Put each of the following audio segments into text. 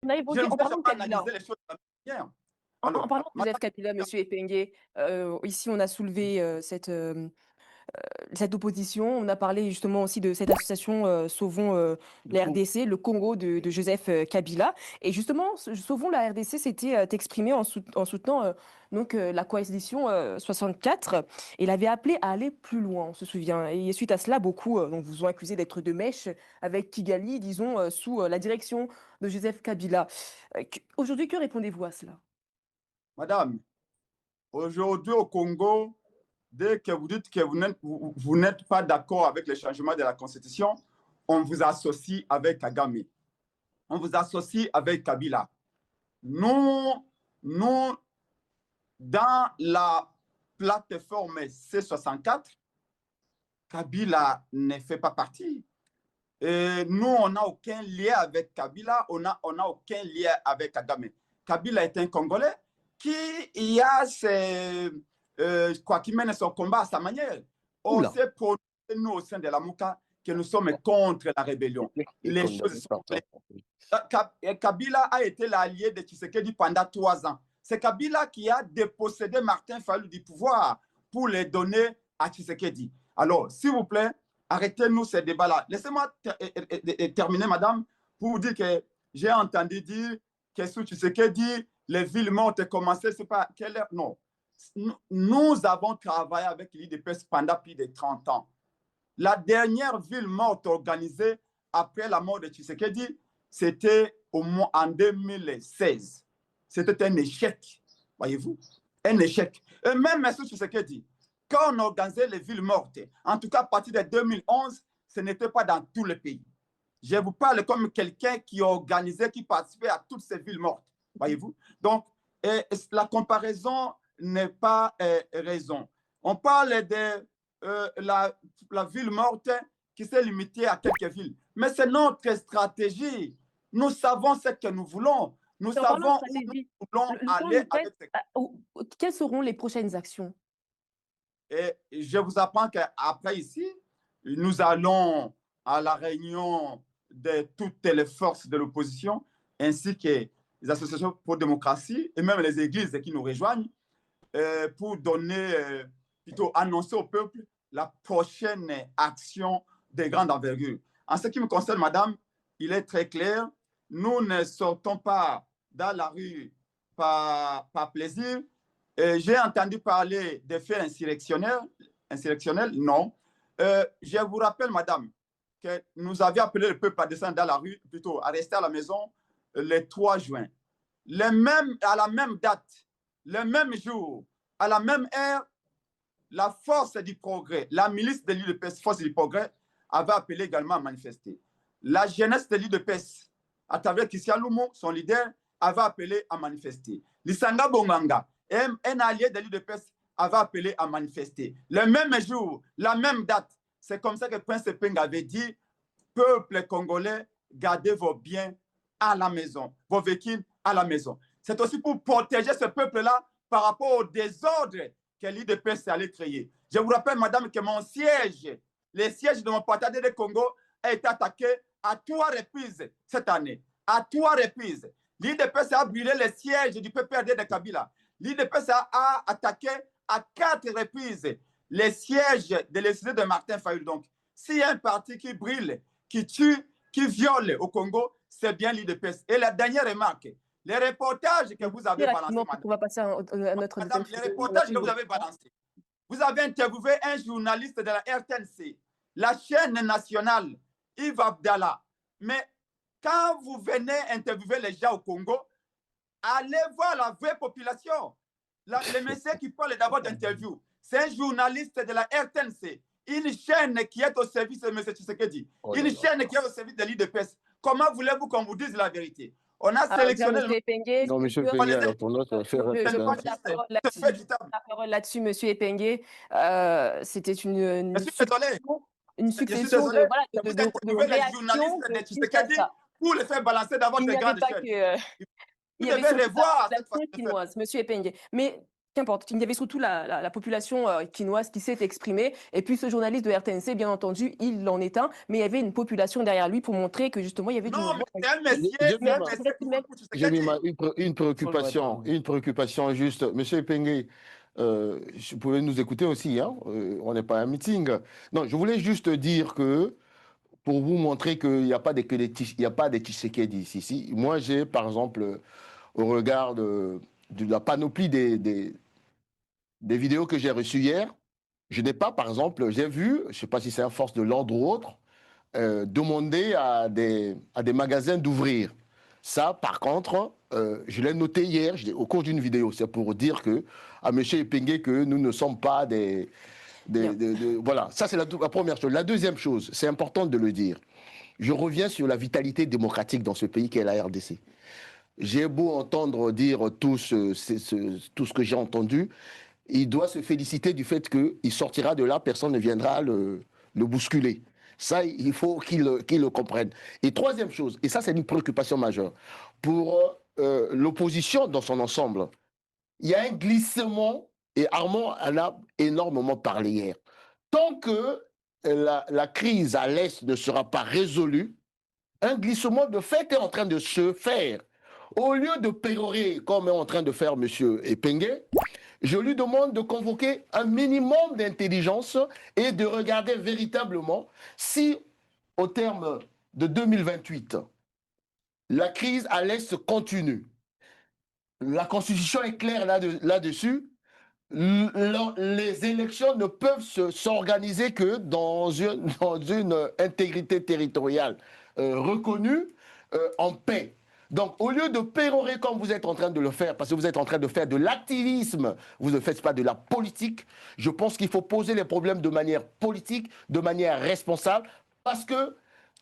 On a Je évoqué ne en vais parlant de jamais Kabila. analyser les choses de la même manière. En Alors, parlant de Joseph madame, Kabila, monsieur Epengue, ici on a soulevé, cette opposition. On a parlé justement aussi de cette association, Sauvons, le la fond, RDC, le Congo de Joseph, Kabila. Et justement, Sauvons la RDC s'était, exprimé en soutenant, la coalition, 64. Il avait appelé à aller plus loin, on se souvient. Et suite à cela, beaucoup, donc vous ont accusé d'être de mèche avec Kigali, disons, sous, la direction de Joseph Kabila. Aujourd'hui, que répondez-vous à cela? madame, aujourd'hui au Congo, dès que vous dites que vous n'êtes pas d'accord avec le changement de la Constitution, on vous associe avec Kagame. On vous associe avec Kabila. Nous, nous dans la plateforme C64, Kabila ne fait pas partie. Et nous, on n'a aucun lien avec Kabila, on n'a aucun lien avec Kagame. Kabila est un Congolais qui a qui mène son combat à sa manière. On Oula, s'est prononcé, nous, au sein de la Mouka, que nous sommes contre la rébellion. et Les condamné choses sont par ça. claires. Kabila a été l'allié de Tshisekedi pendant 3 ans. C'est Kabila qui a dépossédé Martin Fayulu du pouvoir pour les donner à Tshisekedi. Alors, s'il vous plaît, arrêtez-nous ces débats-là. Laissez-moi terminer, madame, pour vous dire que j'ai entendu dire que sous Tshisekedi, les villes mortes commençaient, c'est pas quelle heure, non. Nous avons travaillé avec l'IDPS pendant plus de 30 ans. La dernière ville morte organisée après la mort de Tshisekedi, c'était en 2016. C'était un échec, voyez-vous, un échec. Et même M. Tshisekedi, quand on organisait les villes mortes, en tout cas à partir de 2011, ce n'était pas dans tout le pays. Je vous parle comme quelqu'un qui organisait, qui participait à toutes ces villes mortes, voyez-vous. Donc, la comparaison n'est pas raison. On parle de la ville morte qui s'est limitée à quelques villes. Mais c'est notre stratégie. Nous savons ce que nous voulons. Nous Et en parlant de savons où nous stratégie, voulons le temps aller nous presse. avec ces... Quelles seront les prochaines actions? Et je vous apprends qu'après ici, nous allons à la réunion de toutes les forces de l'opposition, ainsi que les associations pour la démocratie et même les églises qui nous rejoignent, pour donner, plutôt annoncer au peuple la prochaine action de grande envergure. En ce qui me concerne, madame, il est très clair, nous ne sortons pas dans la rue par plaisir. J'ai entendu parler des faits insurrectionnels, non. Je vous rappelle, madame, que nous avions appelé le peuple à descendre dans la rue, plutôt à rester à la maison, le 3 juin. À la même date, le même jour, à la même heure, la force du progrès, la milice de l'UDPS, force du progrès, avait appelé également à manifester. La jeunesse de l'UDPS, à travers Christian Lumo, son leader, avait appelé à manifester. Lisanga Bonganga, un allié de l'UDPS, avait appelé à manifester. Le même jour, la même date, c'est comme ça que Prince Peng avait dit, peuple congolais, gardez vos biens à la maison, vos véhicules à la maison. C'est aussi pour protéger ce peuple-là par rapport au désordre que l'IDPS allait créer. Je vous rappelle, madame, que mon siège, le siège de mon parti de Congo, a été attaqué à 3 reprises cette année. À 3 reprises. L'IDPS a brûlé le siège du PPRD de Kabila. L'IDPS a attaqué à 4 reprises les sièges de l'Institut de Martin Fayulu. Donc, s'il y a un parti qui brûle, qui tue, qui viole au Congo, c'est bien l'IDPS. Et la dernière remarque, les reportages que vous avez balancés, Rapidement, on va passer à notre madame, deuxième les sujet. reportages que vous avez balancés, vous avez interviewé un journaliste de la RTNC, la chaîne nationale, Yves Abdallah. Mais quand vous venez interviewer les gens au Congo, allez voir la vraie population. Le monsieur qui parle d'abord d'interview, c'est un journaliste de la RTNC, une chaîne qui est au service de M. Tshisekedi, Oh là une là. chaîne qui est au service de l'IDPS. Comment voulez-vous qu'on vous dise la vérité? On a Ah, bien, sélectionné le monsieur Epengue, Non, monsieur on les Peña, alors pour nous, ça va faire c'est je pas prends danser. juste, c'est fait du temps. la parole là-dessus, monsieur Epengue. C'était Je suis désolé. une Je suis succession désolé. de, voilà, Et vous de interviewez les journalistes réactions de suite à Tshisekedi ça. pour les faire balancer dans Il votre n'y avait grande pas chaîne. que, Vous il y avait devez surtout revoir la cette façon de faire. chinoise, monsieur Epengue. Mais Qu'importe, il y avait surtout la population quinoise qui s'est exprimée. Et puis ce journaliste de RTNC, bien entendu, il en est un, mais il y avait une population derrière lui pour montrer que justement il y avait du Non, mais mouvement. J'ai c'est mis un ma, monsieur Peut-être qui même- vote pour j'ai mis Tshisekedi. une préoccupation juste. Monsieur Epenge, vous pouvez nous écouter aussi, hein? On n'est pas à un meeting. Non, je voulais juste dire que, pour vous montrer qu'il n'y a pas il y a pas des Tshisekedi ici. Moi, j'ai, par exemple, au regard de la panoplie des vidéos que j'ai reçues hier, je n'ai pas, par exemple, j'ai vu, je ne sais pas si c'est un force de l'ordre ou autre, demander à des magasins d'ouvrir. Ça, par contre, je l'ai noté hier au cours d'une vidéo. C'est pour dire que, à M. Epenge que nous ne sommes pas Bien. voilà, ça c'est la première chose. La deuxième chose, c'est important de le dire. Je reviens sur la vitalité démocratique dans ce pays qu'est la RDC. J'ai beau entendre dire tout ce que j'ai entendu, il doit se féliciter du fait qu'il sortira de là, personne ne viendra le bousculer. Ça, il faut qu'il le comprenne. Et troisième chose, et ça c'est une préoccupation majeure, pour l'opposition dans son ensemble, il y a un glissement, et Armand en a énormément parlé hier. Tant que la crise à l'Est ne sera pas résolue, un glissement de fait est en train de se faire. Au lieu de pérorer comme est en train de faire M. Epenge, je lui demande de convoquer un minimum d'intelligence et de regarder véritablement si, au terme de 2028, la crise à l'Est continue. La Constitution est claire là-dessus. Les élections ne peuvent s'organiser que dans une intégrité territoriale reconnue en paix. Donc, au lieu de pérorer comme vous êtes en train de le faire, parce que vous êtes en train de faire de l'activisme, vous ne faites pas de la politique, je pense qu'il faut poser les problèmes de manière politique, de manière responsable, parce que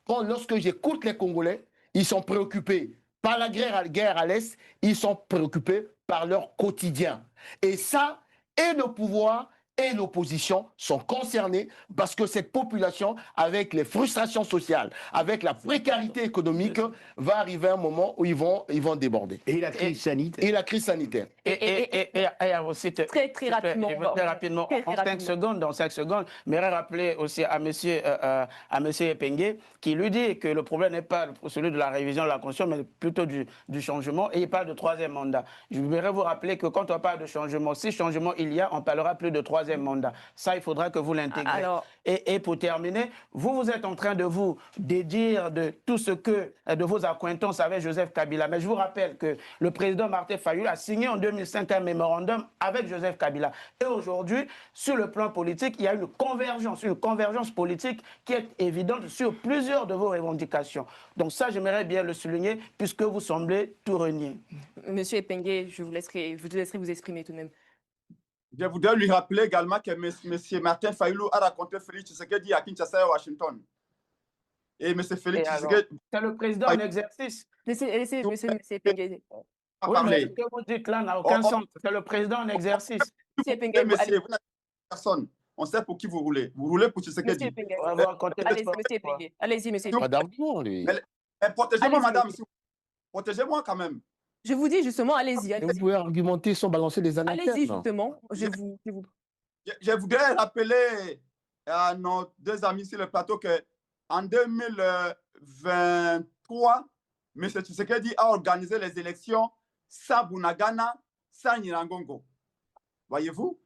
lorsque j'écoute les Congolais, ils sont préoccupés par la guerre à l'Est, ils sont préoccupés par leur quotidien. Et ça, et le pouvoir et l'opposition sont concernés parce que cette population, avec les frustrations sociales, avec la précarité économique, va arriver un moment où ils vont déborder. Et la crise sanitaire. Et la crise sanitaire. Et aussi, Très rapidement. très rapidement, en 5 secondes, dans 5 secondes, mais rappeler aussi à monsieur Epenge qui lui dit que le problème n'est pas celui de la révision de la Constitution, mais plutôt du changement, et il parle de troisième mandat. Je voudrais vous rappeler que quand on parle de changement, si changement il y a, on parlera plus de troisième mandat. Ça, il faudra que vous l'intégrez. Alors... Et pour terminer, vous êtes en train de vous dédire de tout ce que, de vos accointances avec Joseph Kabila. Mais je vous rappelle que le président Martin Fayulu a signé en 2005 un mémorandum avec Joseph Kabila. Et aujourd'hui, sur le plan politique, il y a une convergence politique qui est évidente sur plusieurs de vos revendications. Donc ça, j'aimerais bien le souligner, puisque vous semblez tout renier. Monsieur Epenge, je vous laisserai vous exprimer tout de même. Je voudrais lui rappeler également que M. Martin Fayulu a raconté Félix Tshisekedi à Kinshasa et à Washington. Et M. Félix Tshisekedi... C'est le président en exercice. Laissez monsieur Epenge. Oui, mais ce que vous dites là n'a aucun sens. C'est le président en exercice. Monsieur Epenge, vous n'avez personne. On sait pour qui vous roulez. Vous roulez pour Tshisekedi. Allez-y, monsieur Epenge. Allez-y, monsieur Epenge. Pas d'arguments, lui. Mais protégez-moi, madame. Protégez-moi quand même. Je vous dis justement, allez-y. Vous pouvez argumenter sans balancer des anathèmes. Allez-y, justement. Je voudrais rappeler à nos deux amis sur le plateau qu'en 2023, M. Tshisekedi a organisé les élections sans Bunagana, sans Nirangongo. Voyez-vous?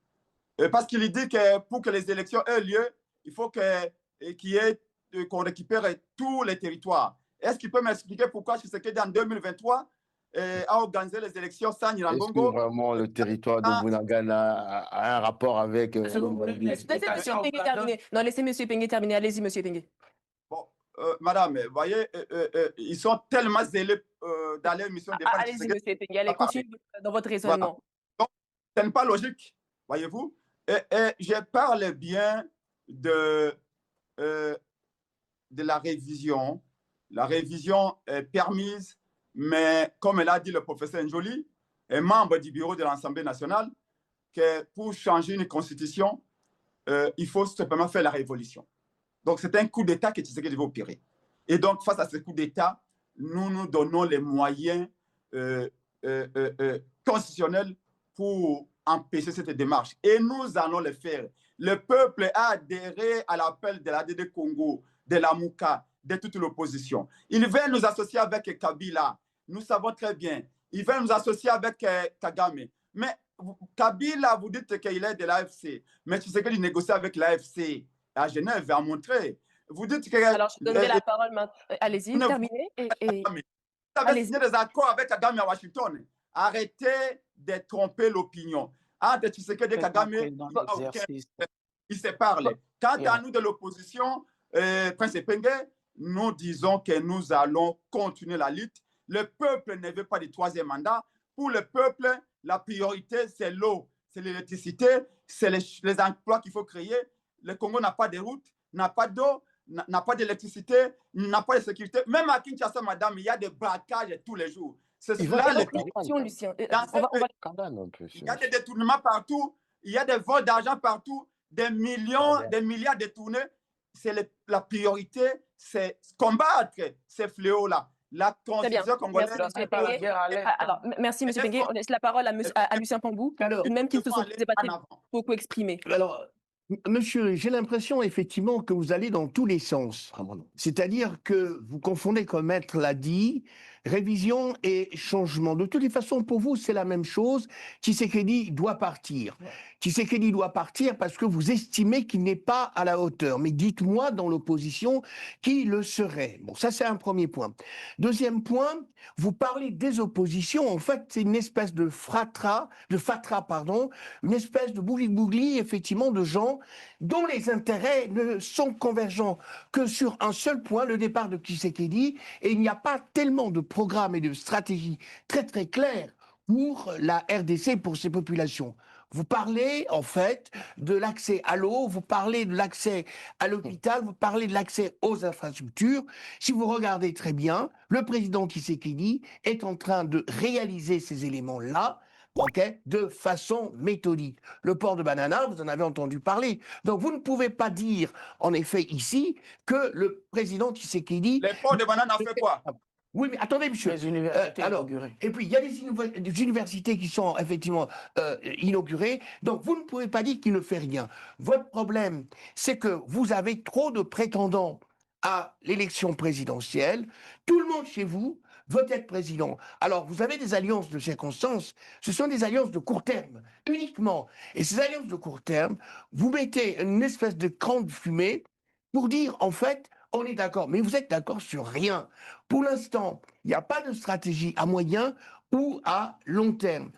Parce qu'il dit que pour que les élections aient lieu, il faut qu'on récupère tous les territoires. Est-ce qu'il peut m'expliquer pourquoi Tshisekedi en 2023 a organisé les élections sans Nirangongo? Est-ce que vraiment le territoire de Bunagana a un rapport avec... Laissez monsieur Epenge terminer. Non, laissez monsieur Epenge terminer. Allez-y, monsieur Epenge. Bon, madame, vous voyez, ils sont tellement zélés dans les missions de défense. Allez-y, monsieur Epenge. Allez, continuez dans votre raisonnement. Voilà. Donc, ce n'est pas logique, voyez-vous. Et je parle bien de la révision. La révision est permise, mais comme l'a dit le professeur Njoli, un membre du bureau de l'Assemblée nationale, que pour changer une constitution, il faut simplement faire la révolution. Donc, c'est un coup d'État que Tshisekedi veut opérer. Et donc, face à ce coup d'État, nous donnons les moyens constitutionnels pour empêcher cette démarche. Et nous allons le faire. Le peuple a adhéré à l'appel de l'ADD Congo, de la Mouka, de toute l'opposition. Ils veulent nous associer avec Kabila. Nous savons très bien. Ils veulent nous associer avec Kagame. Mais Kabila, vous dites qu'il est de l'AFC. Mais tu sais qu'il négocie avec l'AFC à Genève, à montrer. Vous dites que... Alors, je donnerai la parole maintenant. Allez-y, terminez. Vous avez signé des accords avec Kagame à Washington. Arrêtez de tromper l'opinion. Entre Tshisekedi et Kagame, ils se parlent. Quant à nous de l'opposition, Prince Epenge, nous disons que nous allons continuer la lutte. Le peuple ne veut pas de troisième mandat. Pour le peuple, la priorité, c'est l'eau, c'est l'électricité, c'est les emplois qu'il faut créer. Le Congo n'a pas de route, n'a pas d'eau, n'a pas d'électricité, n'a pas de sécurité. Même à Kinshasa, madame, il y a des braquages tous les jours. C'est cela le Lucien. Il y a des détournements partout, il y a des vols d'argent partout, des millions, des milliards détournés. C'est la priorité, c'est combattre ces fléaux-là. La constitution congolaise. Alors, merci, M. Pengue. On laisse la parole à Lucien Pambou, même qui se sont beaucoup exprimés. Alors, monsieur, j'ai l'impression effectivement que vous allez dans tous les sens. C'est-à-dire que vous confondez, comme Maître l'a dit, révision et changement. De toutes les façons, pour vous, c'est la même chose. Tshisekedi doit partir. Tshisekedi doit partir parce que vous estimez qu'il n'est pas à la hauteur. Mais dites-moi dans l'opposition qui le serait. Bon, ça c'est un premier point. Deuxième point, vous parlez des oppositions. En fait, c'est une espèce de fatra, une espèce de bougli-bougli, effectivement, de gens dont les intérêts ne sont convergents que sur un seul point, le départ de Tshisekedi. Et il n'y a pas tellement de programme et de stratégie très très claire pour la RDC, pour ces populations. Vous parlez en fait de l'accès à l'eau, vous parlez de l'accès à l'hôpital, vous parlez de l'accès aux infrastructures. Si vous regardez très bien, le président Tshisekedi est en train de réaliser ces éléments-là, de façon méthodique. Le port de Banana, vous en avez entendu parler. Donc vous ne pouvez pas dire, en effet, ici, que le président Tshisekedi... Le port de Banana fait quoi? Oui, mais attendez, monsieur. Les universités inaugurées. Et puis, il y a des universités qui sont effectivement inaugurées. Donc, vous ne pouvez pas dire qu'il ne fait rien. Votre problème, c'est que vous avez trop de prétendants à l'élection présidentielle. Tout le monde chez vous veut être président. Alors, vous avez des alliances de circonstances. Ce sont des alliances de court terme, uniquement. Et ces alliances de court terme, vous mettez une espèce de cran de fumée pour dire, en fait, on est d'accord, mais vous êtes d'accord sur rien. Pour l'instant, il n'y a pas de stratégie à moyen ou à long terme.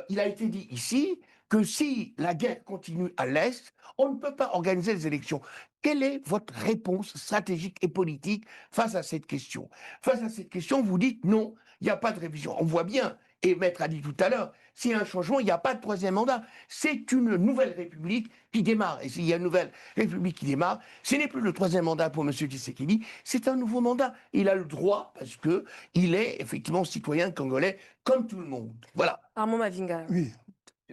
Il a été dit ici que si la guerre continue à l'Est, on ne peut pas organiser les élections. Quelle est votre réponse stratégique et politique face à cette question? Face à cette question, vous dites non, il n'y a pas de révision. On voit bien, et Maître a dit tout à l'heure, s'il y a un changement, il n'y a pas de troisième mandat. C'est une nouvelle république qui démarre. Et s'il y a une nouvelle république qui démarre, ce n'est plus le troisième mandat pour M. Tshisekedi, c'est un nouveau mandat. Il a le droit, parce qu'il est effectivement citoyen congolais comme tout le monde. Voilà. Armand Mavinga. Oui.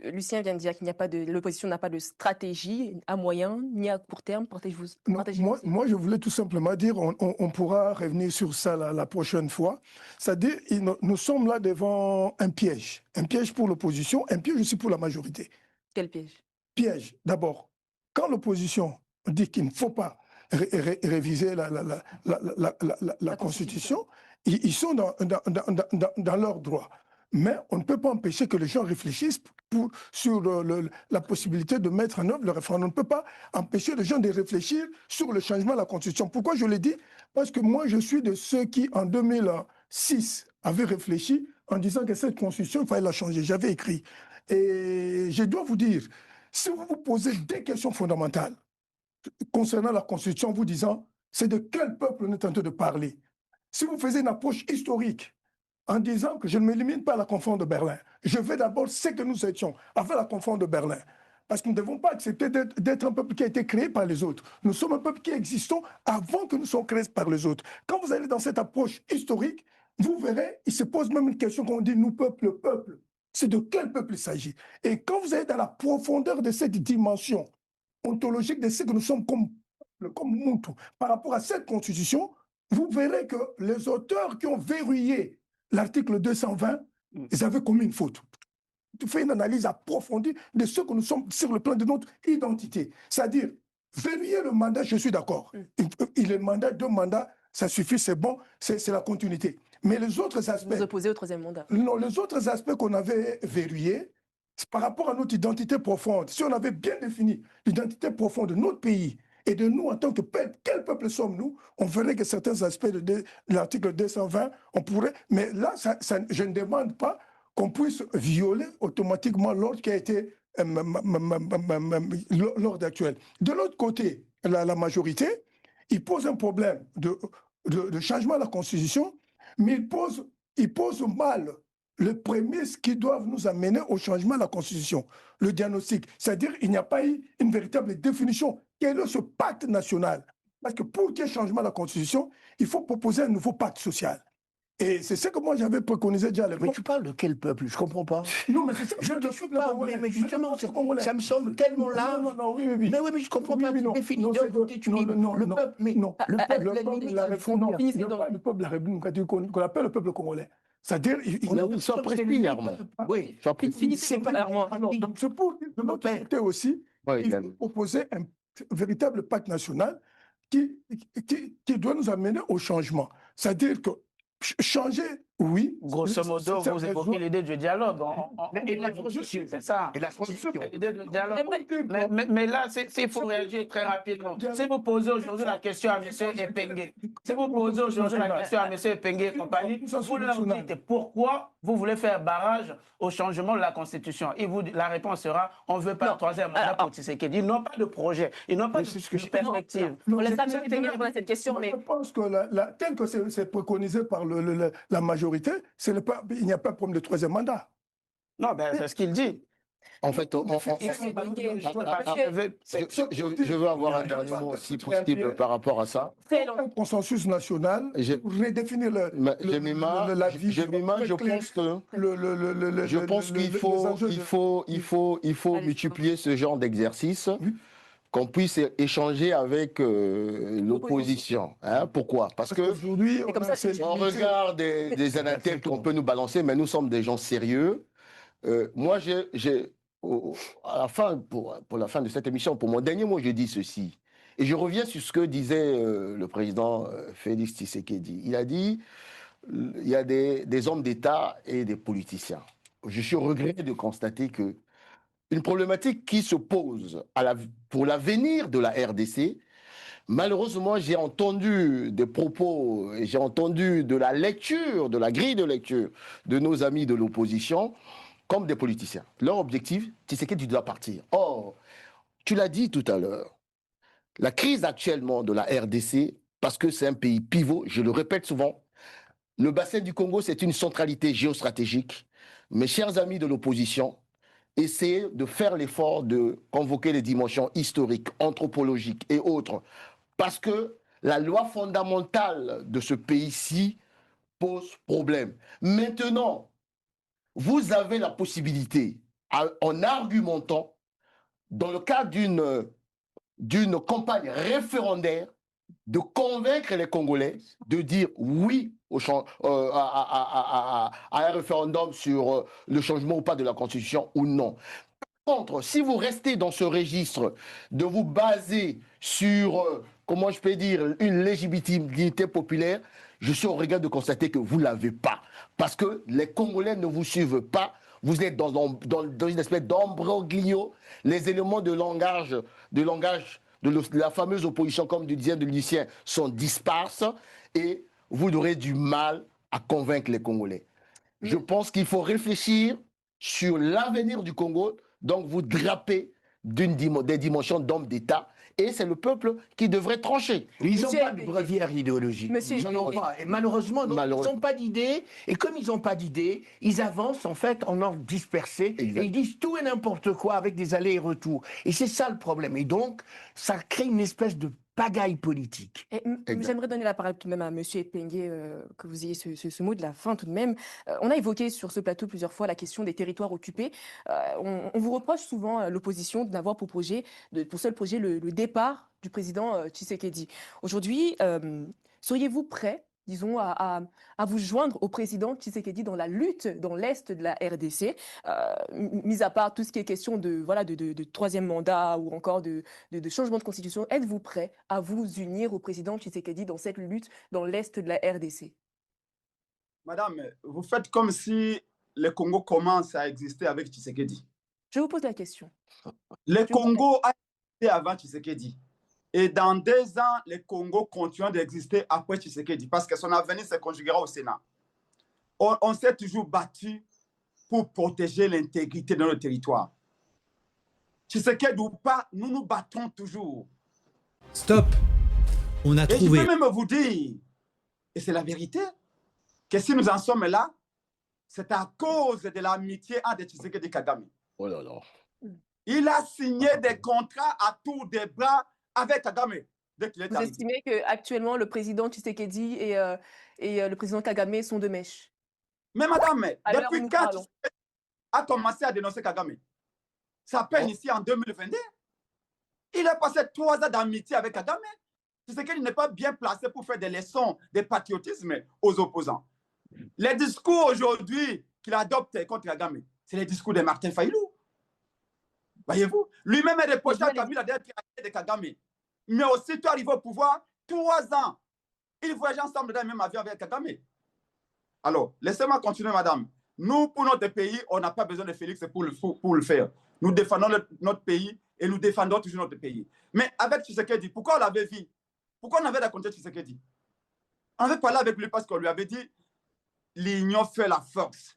Lucien vient de dire qu'il n'y a pas l'opposition n'a pas de stratégie à moyen ni à court terme. Moi, je voulais tout simplement dire, on pourra revenir sur ça la prochaine fois. C'est-à-dire, nous sommes là devant un piège pour l'opposition, un piège aussi pour la majorité. Quel piège? Piège, d'abord, quand l'opposition dit qu'il ne faut pas réviser la Constitution, ils sont dans leurs droits. Mais on ne peut pas empêcher que les gens réfléchissent sur la possibilité de mettre en œuvre le référendum. On ne peut pas empêcher les gens de réfléchir sur le changement de la Constitution. Pourquoi je l'ai dit? Parce que moi, je suis de ceux qui, en 2006, avaient réfléchi en disant que cette Constitution, il fallait la changer. J'avais écrit. Et je dois vous dire, si vous vous posez des questions fondamentales concernant la Constitution, en vous disant, c'est de quel peuple on est en train de parler? Si vous faisiez une approche historique, en disant que je ne me limite pas à la conférence de Berlin. Je vais d'abord ce que nous étions avant la conférence de Berlin. Parce que nous ne devons pas accepter d'être un peuple qui a été créé par les autres. Nous sommes un peuple qui existons avant que nous soyons créés par les autres. Quand vous allez dans cette approche historique, vous verrez, il se pose même une question quand on dit nous, peuple, le peuple. C'est de quel peuple il s'agit? Et quand vous allez dans la profondeur de cette dimension ontologique de ce que nous sommes comme Muntu, par rapport à cette constitution, vous verrez que les auteurs qui ont verrouillé l'article 220, ils avaient commis une faute. fait une analyse approfondie de ce que nous sommes sur le plan de notre identité. C'est-à-dire, verrouiller le mandat, je suis d'accord. Il est mandat, 2 mandats, ça suffit, c'est bon, c'est la continuité. Mais les autres aspects... Vous opposez au 3e mandat. Non, les autres aspects qu'on avait verrouillés, c'est par rapport à notre identité profonde. Si on avait bien défini l'identité profonde de notre pays et de nous en tant que peuple, quel peuple sommes-nous, on verrait que certains aspects de l'article 220, on pourrait... Mais là, je ne demande pas qu'on puisse violer automatiquement l'ordre qui a été l'ordre actuel. De l'autre côté, la majorité, il pose un problème de changement de la Constitution, mais il pose mal le prémisse qui doivent nous amener au changement de la Constitution, le diagnostic. C'est-à-dire qu'il n'y a pas eu une véritable définition. Quel est ce pacte national? Parce que pour qu'il y ait changement de la Constitution, il faut proposer un nouveau pacte social. Et c'est ce que moi j'avais préconisé déjà à l'époque. Mais tu parles de quel peuple? Je ne comprends pas. Non, mais c'est ça. Je ne suis pas, mais justement, ça me semble tellement large. Non, oui. Mais oui, mais je ne comprends pas. Non, Définis non, d'un côté, tu dis le peuple, mais non. le peuple, la limite, la il faut dire. le peuple de la République qu'on appelle le peuple congolais. C'est-à-dire, Sans précis, Armand. Oui, Sans précis. C'est pas clairement. alors, donc c'est pour dire de notre côté aussi, Oui, il faut proposer un véritable pacte national qui doit nous amener au changement. C'est-à-dire que changer, oui. Grosso modo, vous évoquez l'idée du dialogue. Et la transition, C'est ça. et la transition. L'idée du dialogue. Mais là, il faut réagir très rapidement. Si vous posez aujourd'hui la question à M. Epengue, si vous posez aujourd'hui la question à M. Epengue et compagnie, vous leur dites pourquoi vous voulez faire barrage au changement de la Constitution. Et la réponse sera on ne veut pas le 3e mandat pour Tshisekedi. Ils n'ont pas de projet, ils n'ont pas de perspective. On laisse M. Epengue répondre à cette question, mais... Je pense que tel que c'est préconisé par la majorité, il n'y a pas de problème de 3e mandat. Non, ben, c'est ce qu'il dit. En fait, je veux avoir un dernier mot, si possible, par rapport à ça. Un consensus national pour redéfinir la vie. Je pense qu'il faut multiplier ce genre d'exercice, qu'on puisse échanger avec l'opposition. Hein, pourquoi? Parce que on regarde des analyses qu'on peut nous balancer, mais nous sommes des gens sérieux. Moi, à la fin, pour la fin de cette émission, pour mon dernier mot, je dis ceci. Et je reviens sur ce que disait le président Félix Tshisekedi. Il a dit il y a des hommes d'État et des politiciens. Je suis au regret de constater que une problématique qui se pose pour l'avenir de la RDC, malheureusement, j'ai entendu des propos, j'ai entendu de la lecture, de la grille de lecture de nos amis de l'opposition, comme des politiciens. Leur objectif, c'est qu'il doit partir. Or, tu l'as dit tout à l'heure, la crise actuellement de la RDC, parce que c'est un pays pivot, je le répète souvent, le bassin du Congo, c'est une centralité géostratégique. Mes chers amis de l'opposition, essayez de faire l'effort de convoquer les dimensions historiques, anthropologiques et autres, parce que la loi fondamentale de ce pays-ci pose problème. Maintenant, vous avez la possibilité, en argumentant, dans le cadre d'une campagne référendaire, de convaincre les Congolais de dire oui à un référendum sur le changement ou pas de la Constitution ou non. Par contre, si vous restez dans ce registre de vous baser sur, comment je peux dire, une légitimité populaire, je suis au regret de constater que vous ne l'avez pas. Parce que les Congolais ne vous suivent pas. Vous êtes dans une espèce d'embroglio. Les éléments de langage de la fameuse opposition, comme disait de Lucien, sont disparses et vous aurez du mal à convaincre les Congolais. Je pense qu'il faut réfléchir sur l'avenir du Congo, donc vous drapez des dimensions d'hommes d'État et c'est le peuple qui devrait trancher. Ils n'ont pas de brevière idéologique. Ils n'en ont pas. Et malheureusement, ils n'ont pas d'idée. Et comme ils n'ont pas d'idée, ils avancent en fait en ordre dispersé. Et ils disent tout et n'importe quoi avec des allers et retours. Et c'est ça le problème. Et donc, ça crée une espèce de pagaille politique. J'aimerais donner la parole tout de même à M. Epengue, que vous ayez ce mot de la fin tout de même. On a évoqué sur ce plateau plusieurs fois la question des territoires occupés. On vous reproche souvent, l'opposition, d'avoir pour seul projet le départ du président Tshisekedi. Aujourd'hui, seriez-vous prêt disons, à vous joindre au président Tshisekedi dans la lutte dans l'Est de la RDC, mis à part tout ce qui est question de, voilà, de troisième mandat ou encore de changement de constitution, êtes-vous prêt à vous unir au président Tshisekedi dans cette lutte dans l'Est de la RDC? Madame, vous faites comme si le Congo commence à exister avec Tshisekedi. Je vous pose la question. Le Congo a existé avant Tshisekedi. Et dans 2 ans, le Congo continue d'exister après Tshisekedi parce que son avenir se conjuguera au Sénat. On s'est toujours battu pour protéger l'intégrité de notre territoire. Tshisekedi ou pas, nous nous battons toujours. Stop. On a trouvé. Et je peux même vous dire, et c'est la vérité, que si nous en sommes là, c'est à cause de l'amitié entre Tshisekedi et Kagame. Oh là là. Il a signé des contrats à tour de bras avec Kagame. Dès qu'il est Vous arrivé. estimez qu'actuellement, le président Tshisekedi et le président Kagame sont de mèche? Mais madame, Alors, depuis nous quand parlons. Tshisekedi a commencé à dénoncer Kagame? Ça peine ici en 2022. Il a passé 3 ans d'amitié avec Kagame. Tshisekedi n'est pas bien placé pour faire des leçons de patriotisme aux opposants. Les discours aujourd'hui qu'il adopte contre Kagame, c'est les discours de Martin Fayulu. Voyez-vous, lui-même est reproché à Kabila d'être de Kagame. Mais aussitôt arrivé au pouvoir, 3 ans, ils voyageaient ensemble dans le même avion avec Kagame. Alors, laissez-moi continuer, madame. Nous, pour notre pays, on n'a pas besoin de Félix pour le faire. Nous défendons notre pays et nous défendons toujours notre pays. Mais avec Tshisekedi, pourquoi on l'avait vu? Pourquoi on avait raconté Tshisekedi? On avait parlé avec lui parce qu'on lui avait dit l'union fait la force.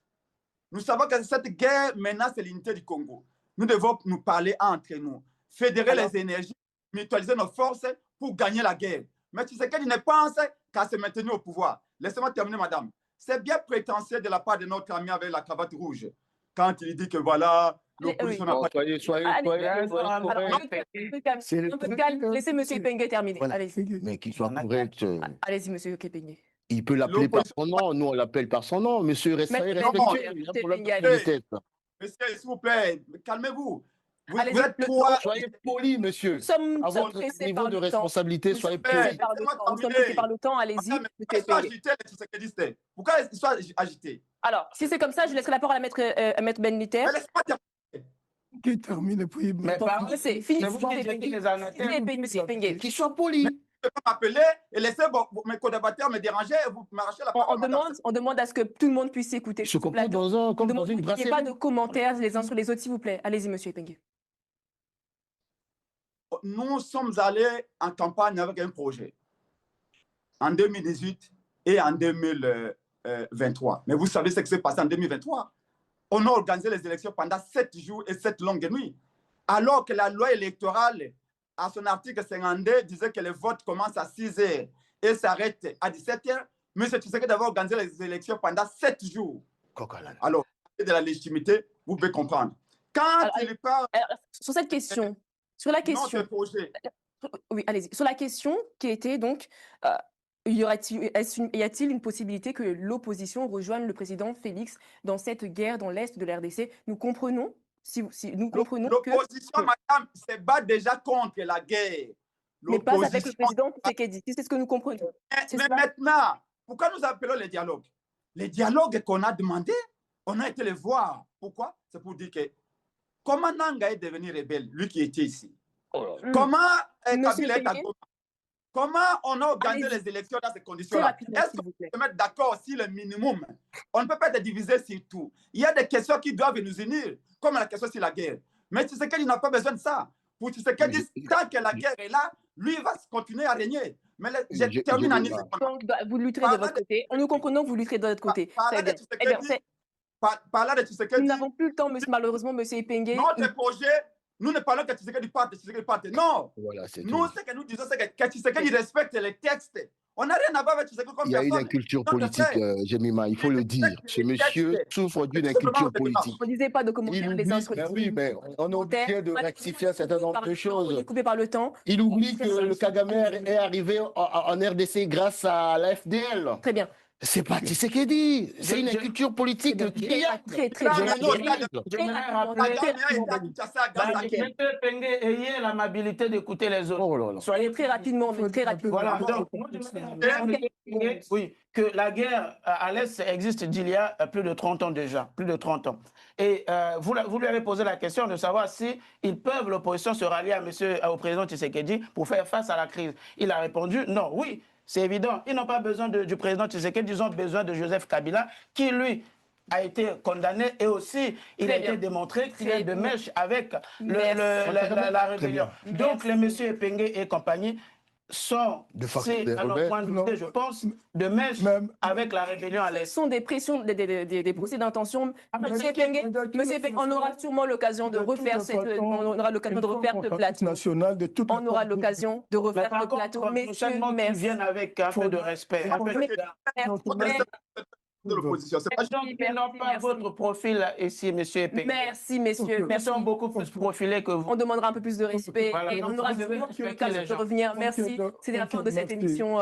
Nous savons que cette guerre menace l'unité du Congo. Nous devons nous parler entre nous, fédérer les énergies, mutualiser nos forces pour gagner la guerre. Mais Tshisekedi ne pense qu'à se maintenir au pouvoir. Laissez-moi terminer, madame. C'est bien prétentieux de la part de notre ami avec la cravate rouge, quand il dit que voilà, l'opposition n'a pas... Soyez Allez, correct. un peu de calme. Laissez M. Pengue terminer. Voilà. Allez-y. Mais qu'il soit correct. Allez-y, M. Pengue. Il peut l'appeler par son nom, nous on l'appelle par son nom. Monsieur, restez respectueux. Il a pour la politesse. Monsieur, s'il vous plaît, calmez-vous. Vous Allez-y, êtes trois... Soyez poli, monsieur. Nous sommes À votre pressés niveau par de le temps. responsabilité, soyez Nous sommes pressés poli. par le temps. Nous sommes pressés par le temps. Allez-y, Madame, M. pourquoi ils sont Pengue. agités, les Tshisekedistes? Pourquoi ils sont agités? Alors, si c'est comme ça, je laisserai la parole à Maître Ben Liter. Mais laisse-moi terminer. Qui termine, puis... Mais Bon, pardon, c'est fini. c'est vous qui êtes les annotaires. M. Pengue. Qu'il soit poli. Je peux m'appeler et laisser mes co-débatteurs me déranger et vous m'arrachez la parole. On demande à ce que tout le monde puisse écouter. Je comprends comme dans une Il n'y brasserie. ait pas de commentaires les uns sur les autres, s'il vous plaît. Allez-y, M. Pengue. Nous sommes allés en campagne avec un projet en 2018 et en 2023. Mais vous savez ce qui s'est passé en 2023. On a organisé les élections pendant 7 jours et 7 longues nuits. Alors que la loi électorale, à son article 52, disait que le vote commence à 6 h et s'arrête à 17 h. M. Tshisekedi avait organisé les élections pendant 7 jours. Alors, de la légitimité, vous pouvez comprendre. Quand il parle... Sur cette question, sur la question... projet. Oui, allez-y. Sur la question qui était donc, y a-t-il une possibilité que l'opposition rejoigne le président Félix dans cette guerre dans l'Est de la RDC? Nous comprenons, nous comprenons que... L'opposition, madame, se bat déjà contre la guerre. Mais pas avec le président Tshisekedi. C'est ce que nous comprenons. Mais maintenant, pourquoi nous appelons les dialogues? Les dialogues qu'on a demandé, on a été les voir. Pourquoi? C'est pour dire que comment Nanga est devenu rebelle, lui qui était ici? Comment Kabila est à Goma? Comment on a organisé les élections dans ces conditions-là? Est-ce qu'on peut se mettre d'accord si le minimum? On ne peut pas être divisé sur tout. Il y a des questions qui doivent nous unir, comme la question sur la guerre. Mais Tshisekedi n'a pas besoin de ça. Pour Tshisekedi, tant que la guerre est là, lui va continuer à régner. Mais je termine en 10 secondes. Vous lutterez de votre côté. Nous comprenons que vous lutterez de votre côté. Parlant de Tshisekedi, nous n'avons plus le temps, malheureusement, M. Pengue. Notre projet, nous ne parlons que Tshisekedi parte. Non. Voilà, nous, ce que nous disons, c'est que Tshisekedi respecte les textes. On n'a rien à voir avec Tshisekedi comme personne. Il y a une inculture politique, Jemima, il faut le dire. Ce monsieur souffre d'une inculture politique. On ne disait pas de commentaires les uns sur les autres. Oui, mais on est obligé de rectifier un certain nombre de choses. On est coupé par le temps. Il oublie que le Kagame est arrivé en RDC grâce à la FDL. Très bien. C'est pas Tshisekedi. C'est une culture politique qui est Très M. Penge, ayez l'amabilité d'écouter les autres. Oh là là. Soyez très rapidement, mais très rapidement. Voilà, donc, oui, que la guerre à l'Est existe d'il y a plus de 30 ans déjà, plus de 30 ans. Et vous lui avez posé la question de savoir si ils peuvent, l'opposition, se rallier au président Tshisekedi pour faire face à la crise. Il a répondu non, oui. C'est évident, ils n'ont pas besoin du président Tshisekedi, ils ont besoin de Joseph Kabila, qui lui a été condamné et aussi il a été démontré qu'il est de mèche avec la rébellion. Donc les messieurs Epenge et compagnie sont, à notre point de vue, je pense, de mèche avec la rébellion à l'Est. Ce sont des pressions, des procès d'intention. Monsieur Epenge, on aura sûrement l'occasion de refaire cette plateau. On aura l'occasion de refaire ce plateau. On aura l'occasion de refaire ce plateau. Prochainement, qu'ils viennent avec un peu de respect. De l'opposition. Ils n'ont pas votre profil ici, monsieur Epenge. Merci, messieurs. Ils sont beaucoup plus profilés que vous. On demandera un peu plus de respect et on aura l'occasion de revenir. Merci. C'est la fin de cette émission.